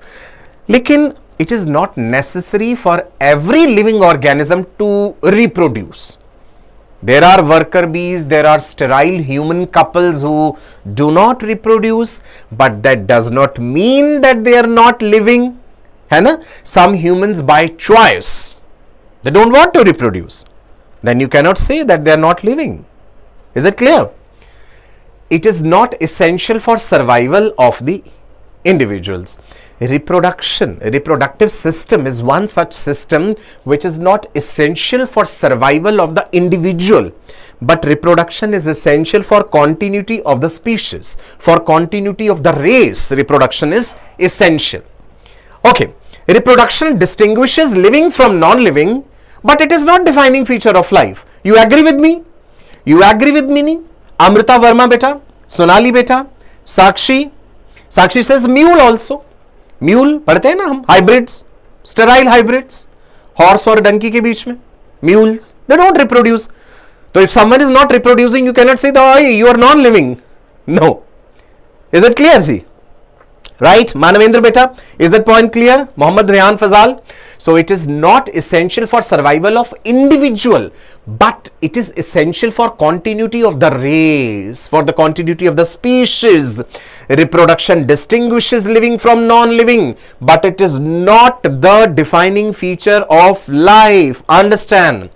लेकिन it is not necessary for every living organism to reproduce. There are worker bees, there are sterile human couples who do not reproduce, but that does not mean that they are not living. है ना? Some humans by choice, they don't want to reproduce. Then you cannot say that they are not living. Is it clear? It is not essential for survival of the individuals. Reproduction, reproductive system is one such system which is not essential for survival of the individual, but reproduction is essential for continuity of the species, for continuity of the race. Reproduction is essential. Okay, reproduction distinguishes living from non-living, but it is not defining feature of life. You agree with me? You agree with me? Amrita Verma beta, Sonali beta, Sakshi says mule also. Mule पढ़ते हैं ना हम, hybrids, sterile hybrids, horse और डंकी के बीच में mules, they don't reproduce. So if someone is not reproducing, you cannot say that you are non-living. No. Is it clear, ji? Right, Manavendra beta, is that point clear? Mohammad Rehan Fazal. So it is not essential for survival of individual, but it is essential for continuity of the race, for the continuity of the species. Reproduction distinguishes living from non-living, but it is not the defining feature of life. Understand?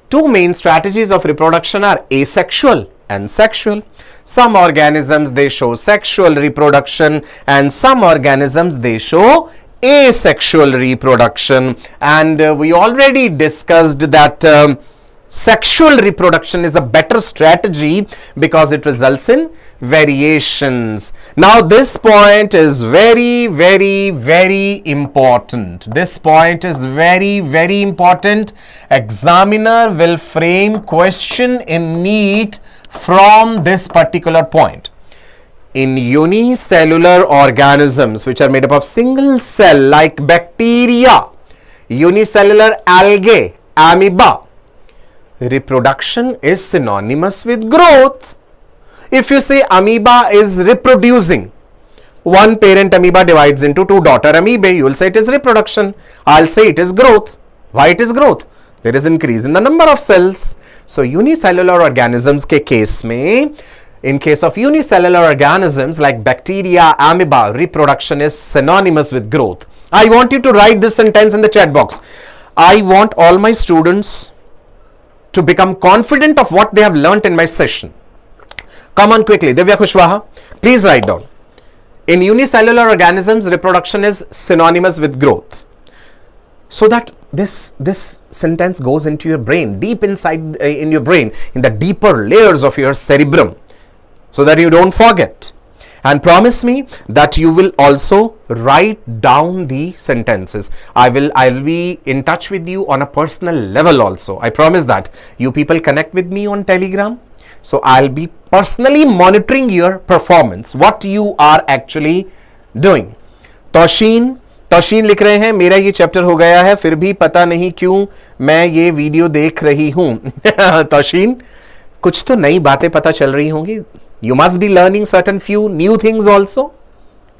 Two main strategies of reproduction are asexual and sexual. Some organisms they show sexual reproduction and some organisms they show asexual reproduction, and we already discussed that sexual reproduction is a better strategy because it results in variations. Now this point is very, very, very important. This point is very, very important. Examiner will frame question in NEET from this particular point. In unicellular organisms which are made up of single cell like bacteria, unicellular algae, amoeba, reproduction is synonymous with growth. If you say amoeba is reproducing, one parent amoeba divides into two daughter amoeba, you will say it is reproduction. I'll say it is growth. Why it is growth? There is increase in the number of cells. So unicellular organisms के case में, in case of unicellular organisms like bacteria, amoeba, reproduction is synonymous with growth. I want you to write this sentence in the chat box. I want all my students to become confident of what they have learnt in my session. Come on quickly, Divya Kushwaha, please write down. In unicellular organisms, reproduction is synonymous with growth. So that this sentence goes into your brain, deep inside in your brain, in the deeper layers of your cerebrum, so that you don't forget. And promise me that you will also write down the sentences. I will be in touch with you on a personal level also. I promise that. You people connect with me on Telegram. So I'll be personally monitoring your performance, what you are actually doing. तौशीन लिख रहे हैं, मेरा ये chapter हो गया है, फिर भी पता नहीं क्यों मैं ये वीडियो देख रही हूं. तौशीन, कुछ तो नई बातें पता चल रही होंगी. You must be learning certain few new things also,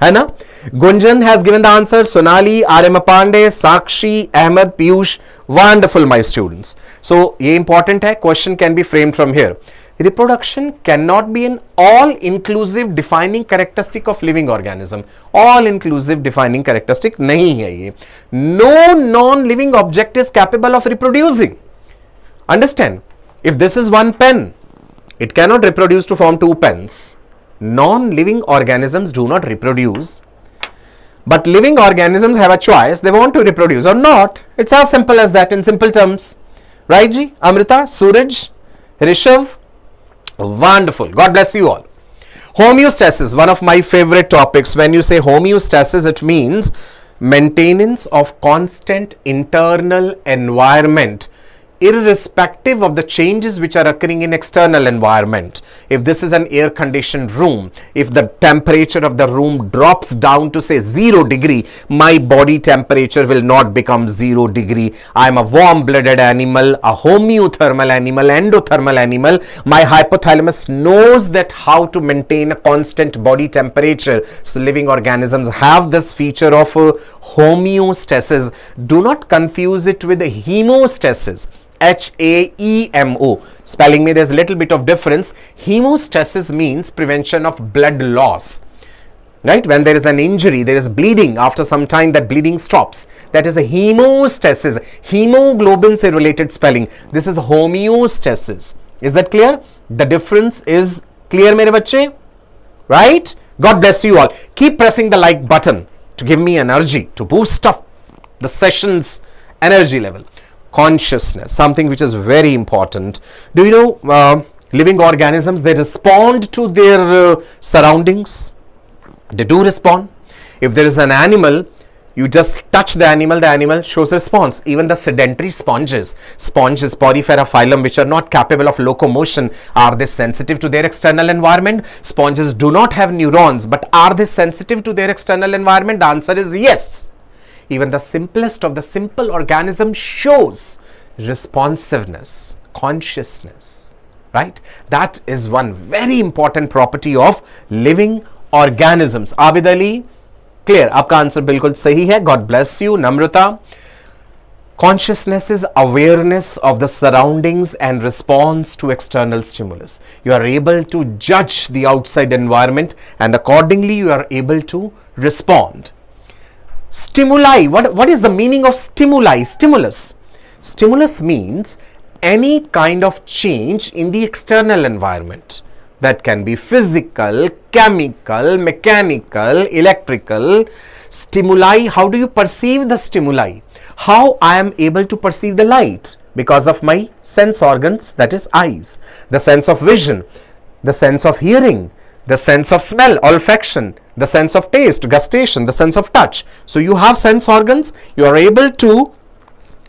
है ना? Gunjan has given the answer. Sonali, Arima Pandey, Sakshi, Ahmed, Piyush, wonderful my students. So ये important है. Question can be framed from here. Reproduction cannot be an all-inclusive defining characteristic of living organism. All-inclusive defining characteristic नहीं है ये. No non-living object is capable of reproducing. Understand? If this is one pen, it cannot reproduce to form two pens. Non-living organisms do not reproduce. But living organisms have a choice. They want to reproduce or not. It's as simple as that in simple terms. Right, Ji? Amrita, Suraj, Rishav. Wonderful. God bless you all. Homeostasis, one of my favorite topics. When you say homeostasis, it means maintenance of constant internal environment, irrespective of the changes which are occurring in external environment. If this is an air conditioned room, if the temperature of the room drops down to say 0 degree, my body temperature will not become 0 degree. I am a warm blooded animal, a homeothermal animal, endothermal animal. My hypothalamus knows that how to maintain a constant body temperature. So living organisms have this feature of homeostasis. Do not confuse it with hemostasis. HAEMO. Spelling me, there's a little bit of difference. Hemostasis means prevention of blood loss. Right? When there is an injury, there is bleeding. After some time, that bleeding stops. That is a hemostasis. Hemoglobin se related spelling. This is homeostasis. Is that clear? The difference is clear, mere bachche? Right? God bless you all. Keep pressing the like button to give me energy, to boost up the session's energy level. Consciousness, something which is very important. Do you know living organisms, they respond to their surroundings? They do respond. If there is an animal, you just touch the animal shows response. Even the sedentary sponges, Porifera phylum, which are not capable of locomotion, are they sensitive to their external environment? Sponges do not have neurons, but are they sensitive to their external environment? The answer is yes. Even the simplest of the simple organism shows responsiveness, consciousness. right? That is one very important property of living organisms. Abid Ali, clear, आपका answer बिल्कुल सही है. God bless you. Namrata, consciousness is awareness of the surroundings and response to external stimulus. You are able to judge the outside environment and accordingly you are able to respond. Stimuli, what is the meaning of stimuli? Stimulus means any kind of change in the external environment. That can be physical, chemical, mechanical, electrical. Stimuli, how do you perceive the stimuli? How I am able to perceive the light? Because of my sense organs, that is eyes. The sense of vision, the sense of hearing, the sense of smell, olfaction, the sense of taste, gustation, the sense of touch. So you have sense organs, you are able to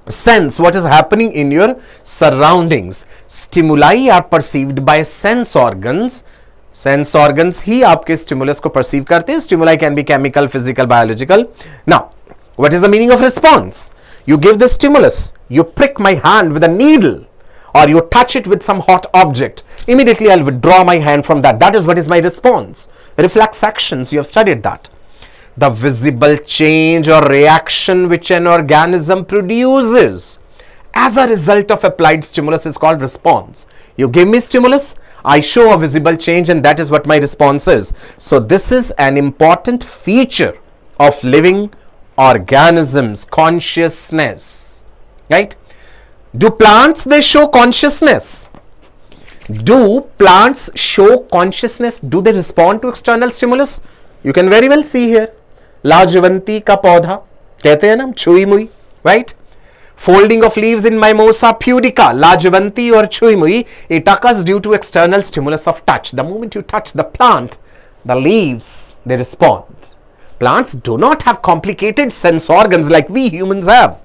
sense what is happening in your surroundings. Stimuli are perceived by sense organs. Sense organs ही आपके stimulus को perceive करते हैं. Stimuli can be chemical, physical, biological. Now, what is the meaning of response? You give the stimulus, you prick my hand with a needle or you touch it with some hot object. Immediately I'll withdraw my hand from that. That is what is my response. Reflex actions, you have studied that. The visible change or reaction which an organism produces as a result of applied stimulus is called response. You give me stimulus, I show a visible change and that is what my response is. So this is an important feature of living organisms, consciousness, right? Do plants, they show consciousness? Do plants show consciousness? Do they respond to external stimulus? You can very well see here. लाजवंती का पौधा कहते हैं ना छुई मुई, right? Folding of leaves in Mimosa pudica, लाजवंती और छुई मुई, it occurs due to external stimulus of touch. The moment you touch the plant, the leaves, they respond. Plants do not have complicated sense organs like we humans have.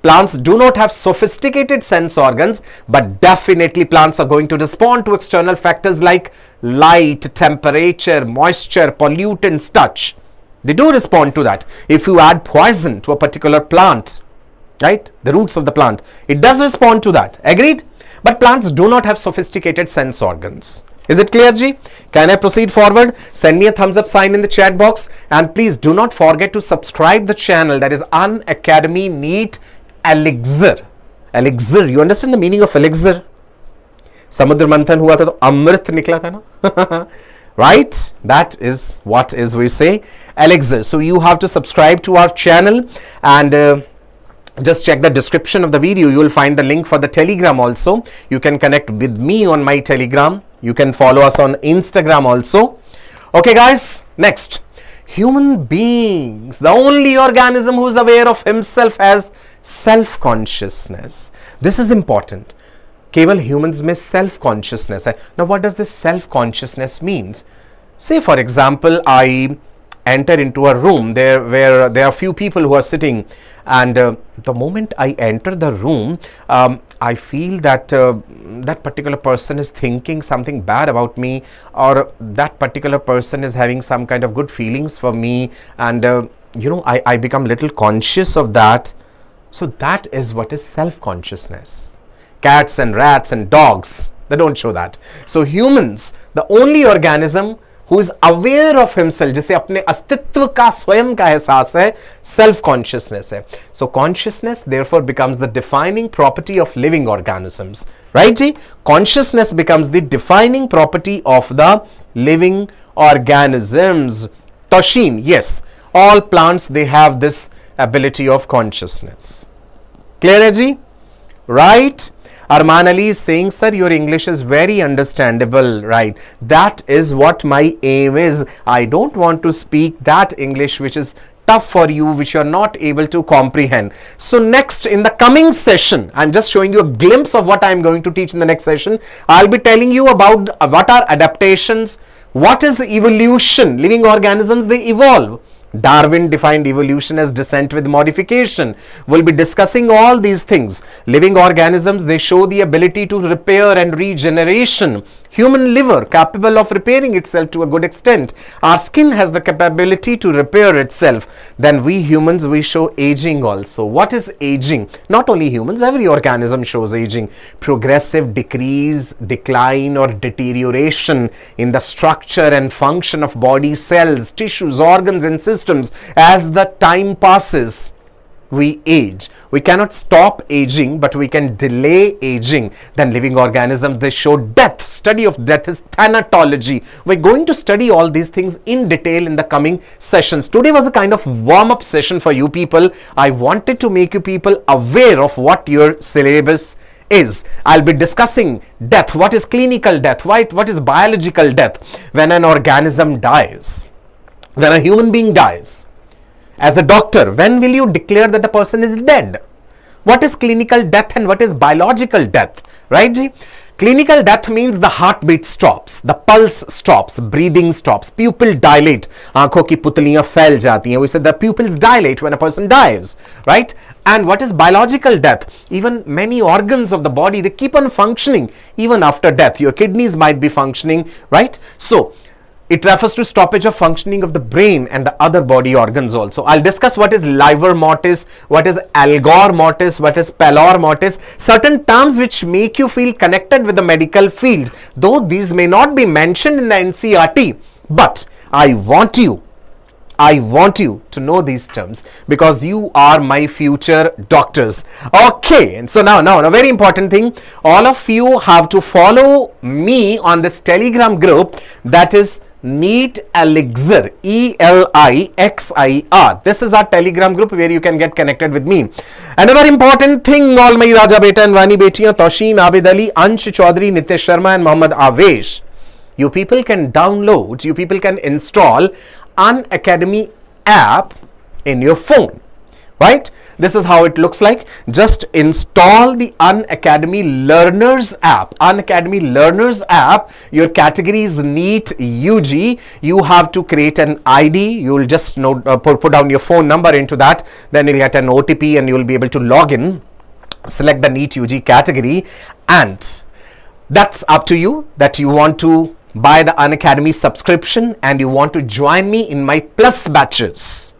Plants do not have sophisticated sense organs, but definitely plants are going to respond to external factors like light, temperature, moisture, pollutants, touch. They do respond to that. If you add poison to a particular plant, right, the roots of the plant, it does respond to that. Agreed? But plants do not have sophisticated sense organs. Is it clear, Ji? Can I proceed forward? Send me a thumbs up sign in the chat box and please do not forget to subscribe the channel, that is Unacademy NEET Elixir. Elixir, you understand the meaning of elixir? Samudra manthan hua tha to amrit nikla tha na? Right? That is what is we say elixir. So you have to subscribe to our channel and just check the description of the video. You will find the link for the Telegram also. You can connect with me on my Telegram. You can follow us on Instagram also. Okay guys, next. Human beings, the only organism who is aware of himself has self-consciousness. This is important. केवल humans में self-consciousness है. Now what does this self-consciousness means? Say for example, I enter into a room where there are few people who are sitting and the moment I enter the room, I feel that that particular person is thinking something bad about me, or that particular person is having some kind of good feelings for me, and you know, I become little conscious of that. So that is what is self-consciousness. Cats and rats and dogs, they don't show that. So humans, the only organism who is aware of himself, जिसे अपने अस्तित्व का स्वयं का एहसास है, self consciousness है. So consciousness therefore becomes the defining property of living organisms, right ji? Consciousness becomes the defining property of the living organisms. Toshin, yes, all plants, they have this ability of consciousness. Clear है जी? Right? Arman Ali is saying, sir, your English is very understandable, right? That is what my aim is. I don't want to speak that English which is tough for you, which you are not able to comprehend. So next, in the coming session, I'm just showing you a glimpse of what I'm going to teach in the next session. I'll be telling you about what are adaptations, what is evolution. Living organisms, they evolve. Darwin defined evolution as descent with modification. We'll be discussing all these things. Living organisms, they show the ability to repair and regeneration. Human liver capable of repairing itself to a good extent. Our skin has the capability to repair itself. Then we humans, we show aging also. What is aging? Not only humans, every organism shows aging. Progressive decrease, decline or deterioration in the structure and function of body cells, tissues, organs and systems. As the time passes, we age. We cannot stop aging, but we can delay aging. Then living organisms, they show death. Study of death is thanatology. We're going to study all these things in detail in the coming sessions. Today was a kind of warm-up session for you people. I wanted to make you people aware of what your syllabus is. I'll be discussing death. What is clinical death? What is biological death? When an organism dies, when a human being dies, as a doctor, when will you declare that the person is dead? What is clinical death and what is biological death? Right, ji? Clinical death means the heartbeat stops, the pulse stops, breathing stops, pupil dilate, aankhon ki putliyan phail jati hain. We said the pupils dilate when a person dies, right? And what is biological death? Even many organs of the body, they keep on functioning even after death. Your kidneys might be functioning, right? So it refers to stoppage of functioning of the brain and the other body organs also. I'll discuss what is livor mortis, what is algor mortis, what is pallor mortis, certain terms which make you feel connected with the medical field. Though these may not be mentioned in the NCERT, but I want you to know these terms because you are my future doctors. Okay, and so now a very important thing, all of you have to follow me on this Telegram group, that is NEET Elixir, ELIXIR. This is our Telegram group where you can get connected with me. Another important thing, all my Raja Beta and Vani Betiyan, Tosheen, Abid Ali, Ansh Chaudhary, Nitesh Sharma and Mohammad Avesh. You people can download, you people can install Unacademy app in your phone, right? This is how it looks like. Just install the Unacademy Learners app. Unacademy Learners app, your category is NEET UG. You have to create an ID. You will just put down your phone number into that. Then you'll get an OTP and you will be able to log in, select the NEET UG category, and that's up to you that you want to buy the Unacademy subscription and you want to join me in my plus batches,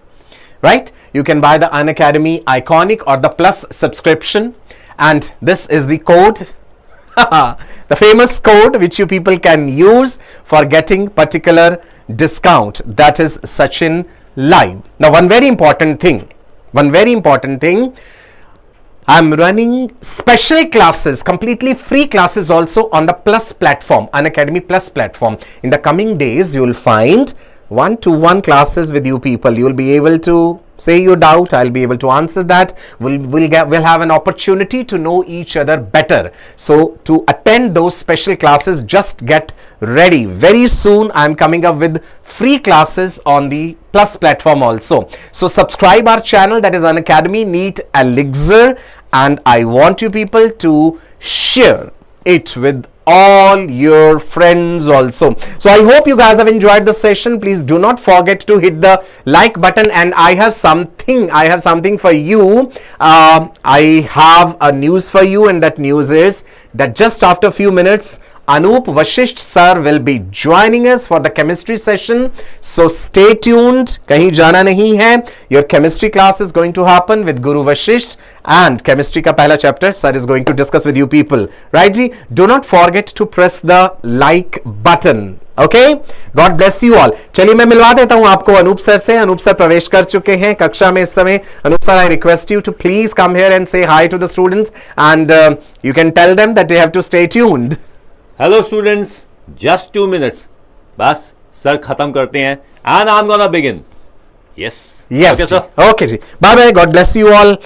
right? You can buy the Unacademy Iconic or the Plus subscription, and this is the code, the famous code which you people can use for getting particular discount, that is Sachin Live. Now one very important thing, I'm running special classes, completely free classes also on the Plus platform, Unacademy Plus platform. In the coming days, you will find one-to-one classes with you people. You will be able to say your doubt, I'll be able to answer that. We'll have an opportunity to know each other better. So to attend those special classes, just get ready. Very soon I'm coming up with free classes on the Plus platform also. So subscribe our channel, that is Unacademy NEET Elixir, and I want you people to share it with all your friends also. So I hope you guys have enjoyed the session. Please do not forget to hit the like button, and I have something for you. I have a news for you, and that news is that just after a few minutes ANOOP VASHISHTHA sir will be joining us for the chemistry session. So stay tuned. Kahin jana nahi hai. Your chemistry class is going to happen with Guru VASHISHTHA, and chemistry ka pehla chapter sir is going to discuss with you people. Right ji? Do not forget to press the like button. Okay? God bless you all. चलिए मैं मिलवा देता हूं आपको Anoop sir से. Anoop sir प्रवेश कर चुके हैं कक्षा में इस समय. Anup sir, I request you to please come here and say hi to the students, and you can tell them that they have to stay tuned. Hello students, just 2 minutes. बस सर खत्म करते हैं and I'm gonna begin. Yes. Yes. Okay, sir. Okay ji. Bye bye. God bless you all.